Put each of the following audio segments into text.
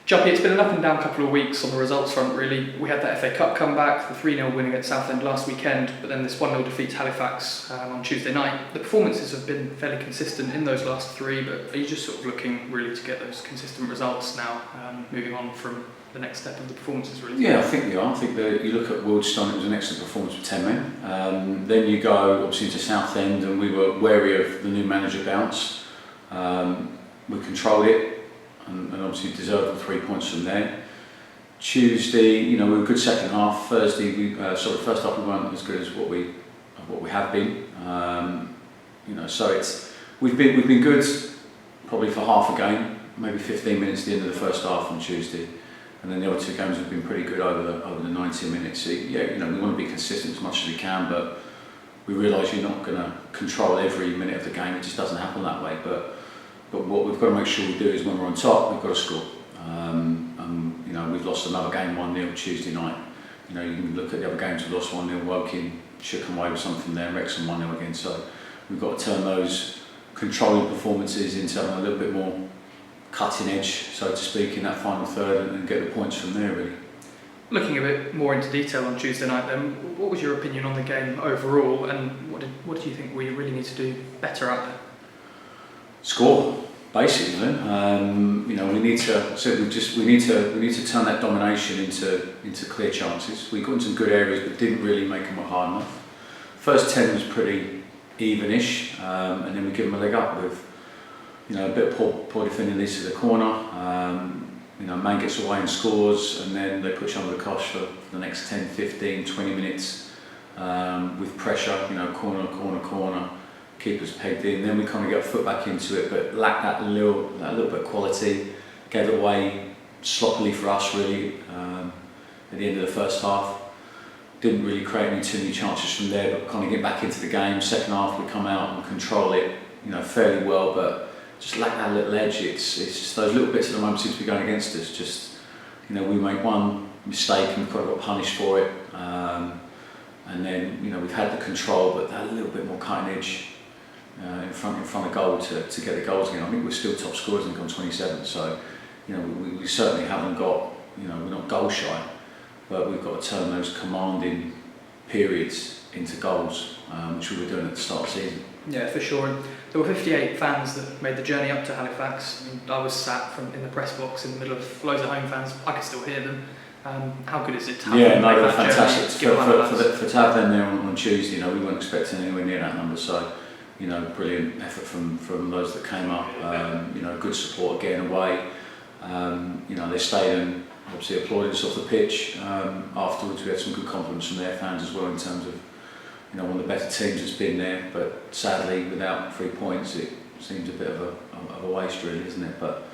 Juppy, it's been an up and down couple of weeks on the results front really. We had that FA Cup comeback, the 3-0 winning at Southend last weekend, but then this 1-0 defeat to Halifax on Tuesday night. The performances have been fairly consistent in those last three, but are you just sort of looking really to get those consistent results now, moving on from the next step of the performances really? Yeah, I think we are. I think that you look at Wealdstone, it was an excellent performance with 10 men. Then you go obviously into Southend, and we were wary of the new manager bounce. We controlled it. And obviously deserved the 3 points from there. Tuesday, we were good second half. Thursday, first half we weren't as good as what we have been. So we've been good probably for half a game, maybe 15 minutes at the end of the first half on Tuesday, and then the other two games have been pretty good over the 90 minutes. So, we want to be consistent as much as we can, but we realise you're not going to control every minute of the game. It just doesn't happen that way. But what we've got to make sure we do is when we're on top, we've got to score. We've lost another game 1-0 Tuesday night. You can look at the other games we've lost 1-0, Woking should come away with something there, Wrexham 1-0 again. So we've got to turn those controlling performances into something a little bit more cutting edge, so to speak, in that final third and get the points from there really. Looking a bit more into detail on Tuesday night then, what was your opinion on the game overall, and what do you think we really need to do better out there? Score, basically. We need to turn that domination into clear chances. We got into some good areas, but didn't really make them hard enough. First 10 was pretty evenish, and then we give them a leg up with, a bit of poor defending leads to the corner. Man gets away and scores, and then they push under the cosh for the next 10, 15, 20 minutes with pressure. Corner. Keepers pegged in, then we kind of get our foot back into it, but lacked that little bit of quality. Gave it away sloppily for us really at the end of the first half. Didn't really create too many chances from there, but kind of get back into the game. Second half we come out and control it, fairly well, but just lack that little edge. It's just those little bits at the moment seem to be going against us. Just we make one mistake and we've kind of got punished for it, and then we've had the control, but that little bit more cutting edge. In front of goal to get the goals again. I think we're still top scorers and on 27, so we certainly haven't got, we're not goal shy, but we've got to turn those commanding periods into goals, which we were doing at the start of the season. Yeah, for sure. There were 58 fans that made the journey up to Halifax. I was sat in the press box in the middle of loads of home fans. I could still hear them. How good is it to have them make that fantastic. Journey? For to have them there on Tuesday, we weren't expecting anywhere near that number, so brilliant effort from those that came up. Good support getting away. They stayed and obviously applauded us off the pitch. Afterwards, we had some good compliments from their fans as well in terms of one of the better teams that's been there. But sadly, without 3 points, it seems a bit of a waste, really, isn't it? But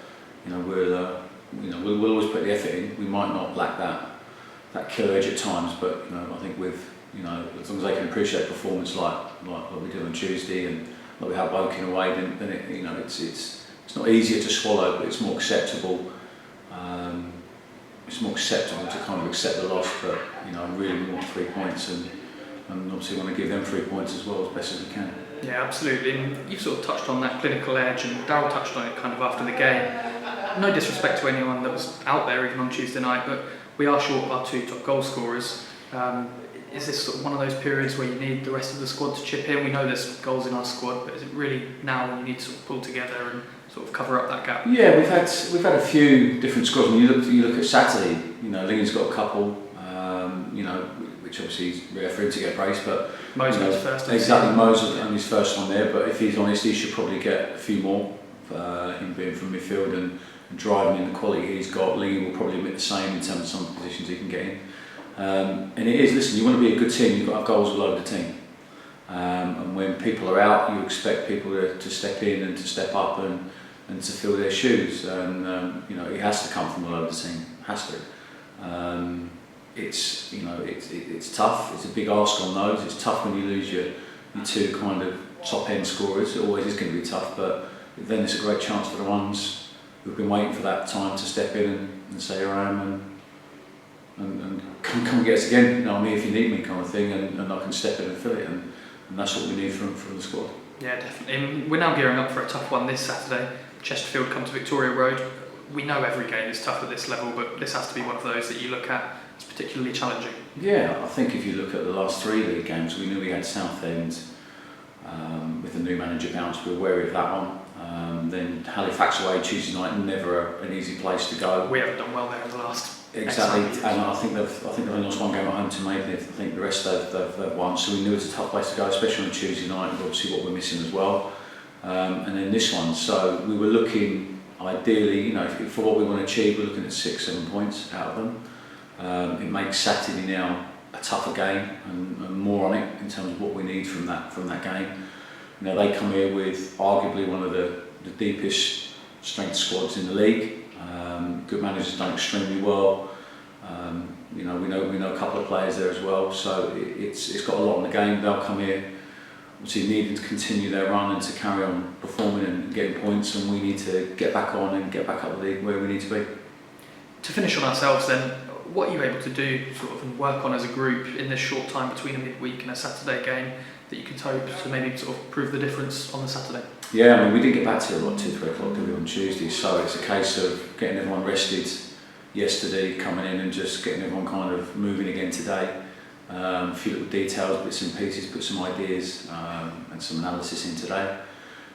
we'll always put the effort in. We might not lack that killer edge at times, but I think with as long as they can appreciate performance like we did on Tuesday and like we had Woking away, then it's not easier to swallow, but it's more acceptable. It's more acceptable to kind of accept the loss, but I really want 3 points, and obviously want to give them 3 points as well as best as we can. Yeah, absolutely. And you've sort of touched on that clinical edge, and Darryl touched on it kind of after the game. No disrespect to anyone that was out there even on Tuesday night, but we are short of our 2 top goal scorers. Is this sort of one of those periods where you need the rest of the squad to chip in? We know there's goals in our squad, but is it really now when you need to sort of pull together and sort of cover up that gap? Yeah, we've had a few different squads. When you look at Saturday, Leon's got a couple, which obviously is rare for him to get praised, but Mo's got his first. Exactly, Mo's on his first one there. But if he's honest, he should probably get a few more. Him being from midfield and driving in the quality he's got. Lee will probably admit the same in terms of some of the positions he can get in. And it is, listen, you want to be a good team, you've got to have goals all over the team. And when people are out, you expect people to step in and to step up and to fill their shoes. And it has to come from all over the team, has to. It's tough, it's a big ask on those. It's tough when you lose your 2 kind of top end scorers. It always is going to be tough, but then it's a great chance for the ones who've been waiting for that time to step in and say, here I am, and come and get us again, I'm here if you need me, kind of thing, and I can step in and fill it, and that's what we need from the squad. Yeah, definitely. And we're now gearing up for a tough one this Saturday. Chesterfield come to Victoria Road. we know every game is tough at this level, but this has to be one of those that you look at as particularly challenging. Yeah, I think if you look at the last 3 league games, we knew we had Southend with the new manager bounce. We were wary of that one. Then Halifax away Tuesday night, never an easy place to go. We haven't done well there in the last. Exactly, and I think they've only lost one game at home to Maidenhead. I think the rest they've won. So we knew it's a tough place to go, especially on Tuesday night. And obviously, what we're missing as well. And then this one. So we were looking ideally, for what we want to achieve, we're looking at 6-7 points out of them. It makes Saturday now a tougher game and more on it in terms of what we need from that game. They come here with arguably one of the deepest strength squads in the league. Good managers done extremely well. We know a couple of players there as well, so it's got a lot in the game. They'll come here obviously needing to continue their run and to carry on performing and getting points, and we need to get back on and get back up the league where we need to be. To finish on ourselves then, what are you able to do and work on as a group in this short time between a midweek and a Saturday game that you can hope to maybe prove the difference on the Saturday? Yeah, we didn't get back till 2-3 o'clock on Tuesday, so it's a case of getting everyone rested yesterday, coming in and just getting everyone kind of moving again today. A few little details, bits and pieces, put some ideas and some analysis in today.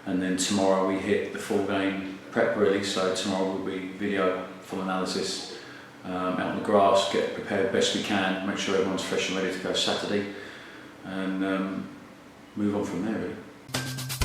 And then tomorrow we hit the full game prep really, so tomorrow will be video, full analysis, out on the grass, get prepared best we can, make sure everyone's fresh and ready to go Saturday, and move on from there really.